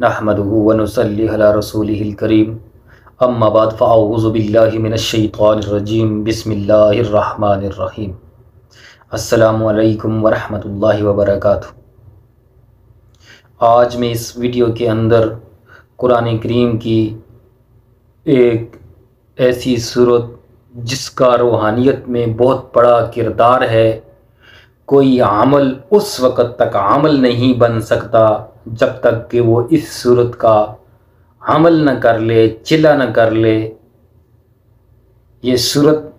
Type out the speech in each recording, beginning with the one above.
नहमदुहु व नुसल्ली अला रसूलिहिल करीम अम्मा बाद फ़अऊज़ु बिल्लाहि मिनश शैतानिर रजीम बिस्मिल्लाहिर रहमानिर रहीम। अस्सलामु अलैकुम व रहमतुल्लाहि व बरकातुहू। आज मैं इस वीडियो के अंदर कुरान करीम की एक ऐसी सूरत जिसका रूहानियत में बहुत बड़ा किरदार है, कोई अमल उस वक़्त तक अमल नहीं बन सकता जब तक कि वो इस सूरत का अमल न कर ले, चिला न कर ले। ये सूरत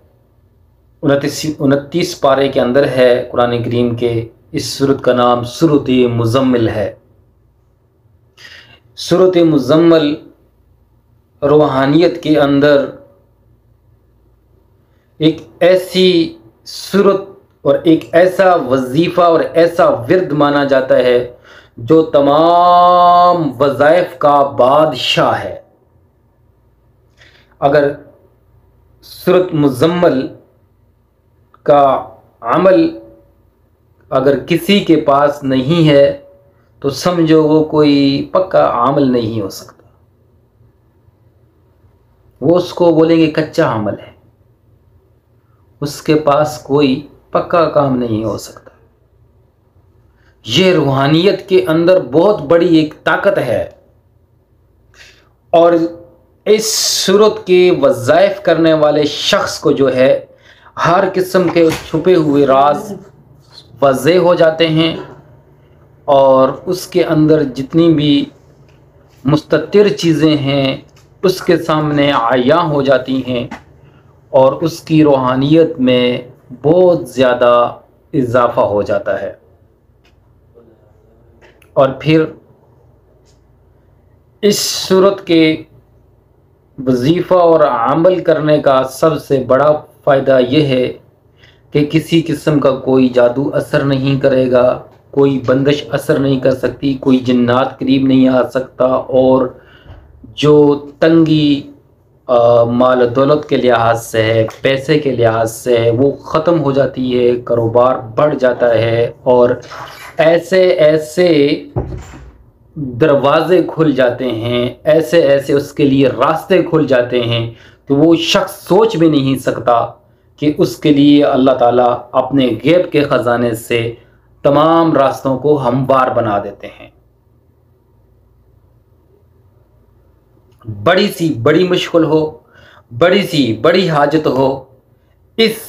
29 पारे के अंदर है कुरान करीम के। इस सूरत का नाम सूरत मुज़म्मिल है। सूरत मुज़म्मिल रूहानियत के अंदर एक ऐसी सूरत और एक ऐसा वजीफ़ा और ऐसा विर्द माना जाता है जो तमाम वज़ाइफ का बादशाह है। अगर सूरत मुज़म्मिल का अमल अगर किसी के पास नहीं है तो समझो वो कोई पक्का अमल नहीं हो सकता, वो उसको बोलेंगे कच्चा अमल है, उसके पास कोई पक्का काम नहीं हो सकता। ये रूहानियत के अंदर बहुत बड़ी एक ताकत है और इस सूरत के वज़ाइफ करने वाले शख्स को जो है हर किस्म के छुपे हुए राज वाज़ेह हो जाते हैं और उसके अंदर जितनी भी मुस्ततिर चीज़ें हैं उसके सामने आया हो जाती हैं और उसकी रूहानियत में बहुत ज़्यादा इजाफ़ा हो जाता है। और फिर इस सूरत के वजीफ़ा और अमल करने का सबसे बड़ा फ़ायदा यह है कि किसी किस्म का कोई जादू असर नहीं करेगा, कोई बंदिश असर नहीं कर सकती, कोई जिन्नात करीब नहीं आ सकता और जो तंगी माल दौलत के लिहाज से है, पैसे के लिहाज से है, वो ख़त्म हो जाती है, कारोबार बढ़ जाता है और ऐसे ऐसे दरवाज़े खुल जाते हैं, ऐसे ऐसे उसके लिए रास्ते खुल जाते हैं कि वो शख्स सोच भी नहीं सकता कि उसके लिए अल्लाह ताला अपने गैब के ख़जाने से तमाम रास्तों को हमवार बना देते हैं। बड़ी सी बड़ी मुश्किल हो, बड़ी सी बड़ी हाजत हो, इस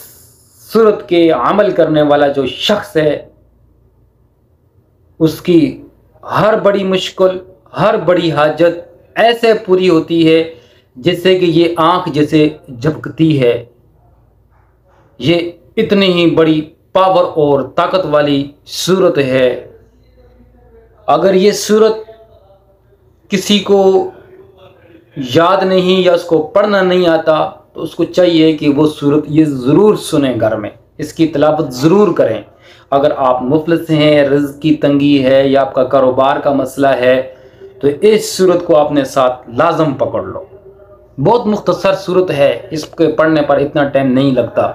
सूरत के अमल करने वाला जो शख्स है उसकी हर बड़ी मुश्किल, हर बड़ी हाजत ऐसे पूरी होती है जिससे कि ये आँख जैसे झपकती है। ये इतनी ही बड़ी पावर और ताकत वाली सूरत है। अगर ये सूरत किसी को याद नहीं या उसको पढ़ना नहीं आता तो उसको चाहिए कि वो सूरत ये ज़रूर सुने, घर में इसकी तिलावत ज़रूर करें। अगर आप मुफलिस हैं, रिज़्क़ की तंगी है या आपका कारोबार का मसला है तो इस सूरत को अपने साथ लाजम पकड़ लो। बहुत मुख्तसर सूरत है, इसके पढ़ने पर इतना टाइम नहीं लगता।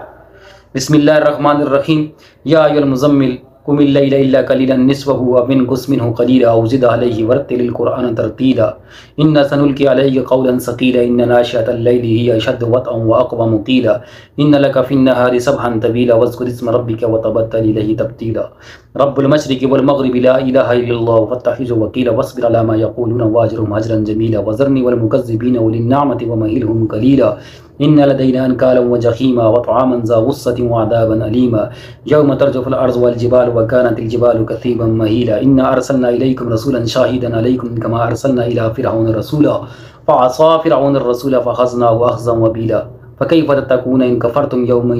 बिस्मिल्लाहिर्रहमानिर्रहीम। या अय्युहल मुज़म्मिल कुमिल लैला इल्ला कलीलन निस्फ़हु अव इनक़ुस मिन्हु क़लीला अव ज़िद अलैहि वरत्तिलिल क़ुरआन तरतीला इन्ना सनुल्क़ी अलैका क़ौलन सक़ीला इन्न नाशिअतल लैलि हिय अशद्दु वत्अन व अक़वमु क़ीला इन्न लका फ़िन्नहारि सबहन तवीला वज़्कुर इस्म रब्बिका वतबत्तल इलैहि तब्तीला रब्बुल मशरिक़ि वल मग़रिबि ला इलाहा इल्लल्लाहु फ़त्तख़िज़हु वकीला वस्बिर अला मा यक़ूलून वाजरुहुम हजरन जमीला वज़रनी वल मुकज़्ज़िबीन उलिन निअमति वमहिलहुम क़लीला इन्न लदैना अनकालन व जहीमा व तआमन ज़ा गुस्सतिन व अज़ाबन अलीमा यौम तर्जुफ़ुल अर्ज़ु वल जिबालु व कानतिल जिबालु कसीबन महीला इन्ना अरसलना इलैकुम रसूलन शाहिदन अलैकुम कमा अरसलना इला फ़िरऔन रसूला फ़असा फ़िरऔन अर्रसूल फ़अख़ज़नाहु अख़ज़न वबीला फ़कैफ़ तत्तक़ून इन कफ़रतुम यौमन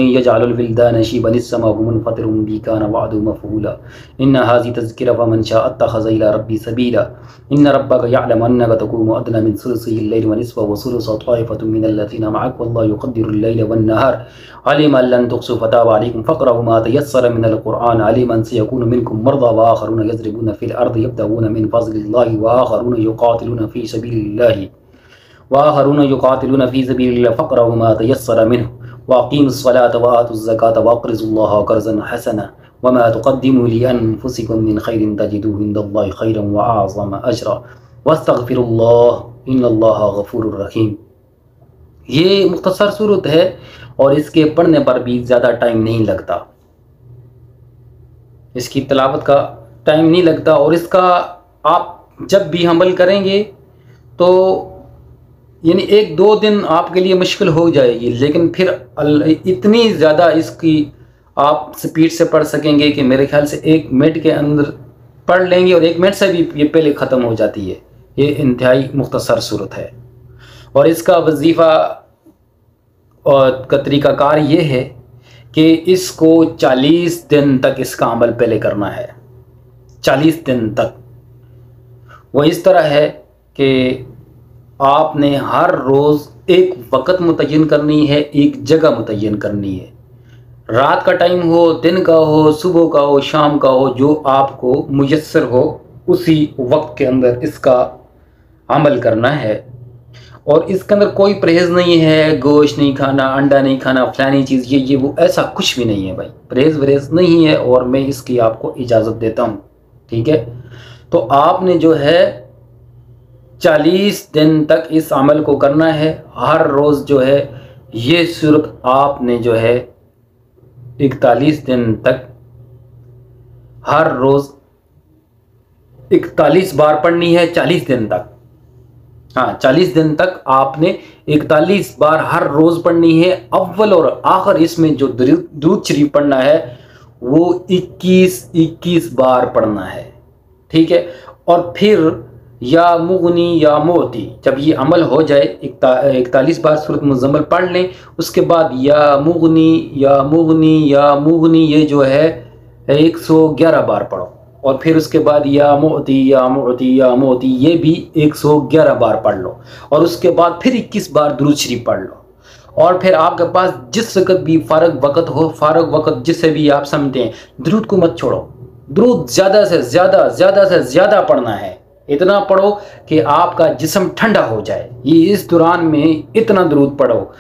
यजअलुल विल्दान शियबन इस्समाउ मुनफ़तिरुन बिही कान वअदुहु मफ़ऊला इन्न हाज़िहि तज़किरा फ़मन शाअ इत्तख़ज़ इला रब्बिही सबीला इन्न रब्बका यअलमु अन्नका तक़ूमु अदना मिन सुलुसिल लैलि व निस्फ़हु व सुलुसहु ताइफ़तुम मिनल लज़ीना मअक वल्लाहु युक़द्दिरुल लैला वन नहार अलिमा लन तुहसू फ़ताब अलैकुम फ़क़रऊ मा तयस्सरा मिनल क़ुरआन अलिमन सयकूनु मिनकुम मर्ज़ा व आख़रूना यज़रिबूना फ़िल अर्दि यब्तग़ूना मिन फ़ज़लिल्लाहि व आख़रूना युक़ातिलूना फ़ी सबीलिल्लाहि फ़क़रऊ मा तयस्सरा मिन्हु व अक़ीमुस्सलाता व आतुज़्ज़काता व अक़रिज़ुल्लाह क़र्ज़न हसना वमा तुक़द्दिमू लिअन्फुसिकुम मिन खैरिन तजिदूहु इंदल्लाहि खैरन व अअज़म अजरा वस्तग़फिरुल्लाह इन्नल्लाहा गफ़ूरुर रहीम। ये मुख्तसर सूरत है और इसके पढ़ने पर भी ज़्यादा टाइम नहीं लगता, इसकी तिलावत का टाइम नहीं लगता। और इसका आप जब भी अमल करेंगे तो यानी 1-2 दिन आपके लिए मुश्किल हो जाएगी, लेकिन फिर इतनी ज़्यादा इसकी आप स्पीड से पढ़ सकेंगे कि मेरे ख्याल से 1 मिनट के अंदर पढ़ लेंगे और 1 मिनट से भी ये पहले ख़त्म हो जाती है। ये इंतहाई मुख्तसर सूरत है और इसका वजीफ़ा और का तरीक़ाकार ये है कि इसको 40 दिन तक इसका अमल पहले करना है। 40 दिन तक वो इस तरह है कि आपने हर रोज़ एक वक़्त मुतय्यन करनी है, एक जगह मुतय्यन करनी है। रात का टाइम हो, दिन का हो, सुबह का हो, शाम का हो, जो आपको मुयस्सर हो उसी वक्त के अंदर इसका अमल करना है। और इसके अंदर कोई परहेज़ नहीं है, गोश्त नहीं खाना, अंडा नहीं खाना, फलानी चीज़ ये वो, ऐसा कुछ भी नहीं है भाई, परहेज़ वरहेज़ नहीं है और मैं इसकी आपको इजाज़त देता हूँ, ठीक है। तो आपने जो है 40 दिन तक इस अमल को करना है। हर रोज़ जो है ये सूरत आपने जो है 41 दिन तक हर रोज़ 41 बार पढ़नी है 40 दिन तक। हाँ, 40 दिन तक आपने 41 बार हर रोज़ पढ़नी है। अव्वल और आखिर इसमें जो दुरूद शरीफ पढ़ना है वो 21 बार पढ़ना है, ठीक है। और फिर या मुगनी या मोती, जब ये अमल हो जाए 41 बार सूरत मुज़म्मिल पढ़ लें, उसके बाद या मुगनी या मुगनी या मुगनी ये जो है 111 बार पढ़ो। और फिर उसके बाद या मोती या मोती या मोती ये भी 111 बार पढ़ लो। और उसके बाद फिर 21 बार दुरूद शरीफ पढ़ लो। और फिर आपके पास जिस वक़्त भी फ़ारग वक़्त हो, फ़ारग वक़्त जिसे भी आप समझते हैं, दुरूद को मत छोड़ो। दुरूद ज़्यादा से ज़्यादा पढ़ना है। इतना पढ़ो कि आपका जिस्म ठंडा हो जाए। ये इस दौरान में इतना दुरूद पढ़ो,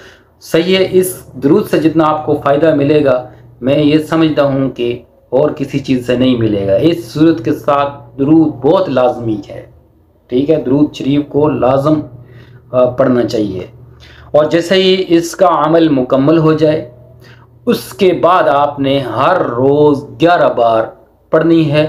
सही है। इस दुरूद से जितना आपको फ़ायदा मिलेगा मैं ये समझता हूँ कि और किसी चीज़ से नहीं मिलेगा। इस सूरत के साथ दुरूद बहुत लाजमी है, ठीक है। दुरूद शरीफ को लाजम पढ़ना चाहिए। और जैसे ही इसका अमल मुकम्मल हो जाए उसके बाद आपने हर रोज़ 11 बार पढ़नी है।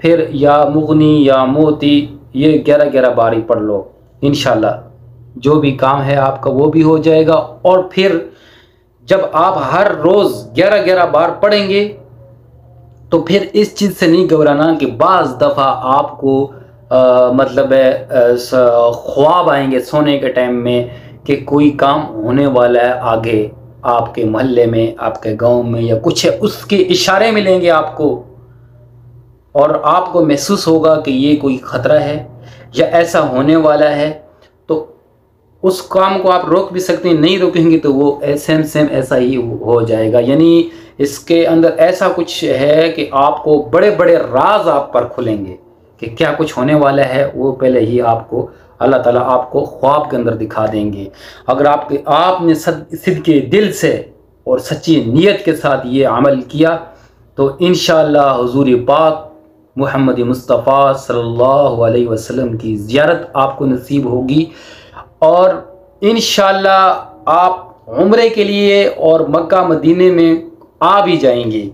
फिर या मुगनी या मोती ये 11 बार ही पढ़ लो, इंशाल्लाह जो भी काम है आपका वो भी हो जाएगा। और फिर जब आप हर रोज़ 11 बार पढ़ेंगे तो फिर इस चीज़ से नहीं घबराना कि बाज़ दफ़ा आपको मतलब ख्वाब आएंगे सोने के टाइम में कि कोई काम होने वाला है आगे आपके मोहल्ले में, आपके गांव में या कुछ है, उसके इशारे मिलेंगे आपको और आपको महसूस होगा कि ये कोई ख़तरा है या ऐसा होने वाला है। तो उस काम को आप रोक भी सकते हैं, नहीं रोकेंगे तो वो सेम ऐसा ही हो जाएगा। यानी इसके अंदर ऐसा कुछ है कि आपको बड़े बड़े राज आप पर खुलेंगे कि क्या कुछ होने वाला है, वो पहले ही आपको अल्लाह ताला आपको ख्वाब के अंदर दिखा देंगे। अगर आपने सिद्के दिल से और सच्ची नीयत के साथ ये अमल किया तो इंशाअल्लाह हुजूर पाक मुहम्मद मुस्तफ़ा सल्लल्लाहु अलैहि वसल्लम की ज़ियारत आपको नसीब होगी और इंशाअल्लाह आप उम्रे के लिए और मक्का मदीने में आ भी जाएंगे।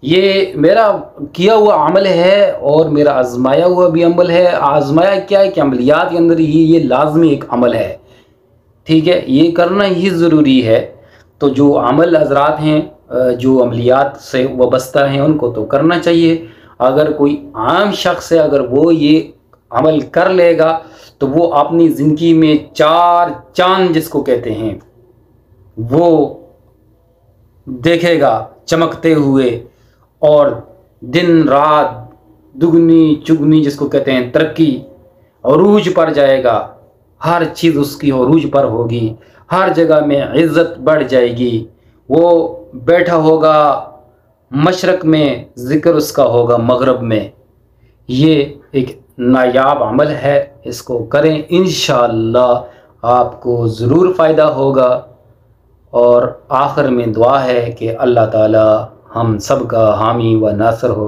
ये मेरा किया हुआ अमल है और मेरा आजमाया हुआ भी अमल है। आजमाया क्या है कि अमलियात के अंदर ही ये लाजमी एक अमल है, ठीक है, ये करना ही ज़रूरी है। तो जो अमल हजरात हैं जो अमलियात से वाबस्ता हैं उनको तो करना चाहिए। अगर कोई आम शख्स है, अगर वो ये अमल कर लेगा तो वो अपनी ज़िंदगी में 4 चांद जिसको कहते हैं वो देखेगा चमकते हुए और दिन रात दुगनी चुगनी जिसको कहते हैं तरक्की अरूज पर जाएगा। हर चीज़ उसकी अरूज पर होगी, हर जगह में इज़्ज़त बढ़ जाएगी। वो बैठा होगा मशरक़ में, ज़िक्र उसका होगा मग़रिब में। ये एक नायाब अमल है, इसको करें, इंशाअल्लाह आपको ज़रूर फ़ायदा होगा। और आखिर में दुआ है कि अल्लाह ताला हम सब का हामी व नासर हो।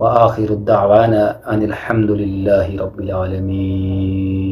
व आखिर दावाना अनिल हम्दुलिल्लाहि रब्बिल आलमीन।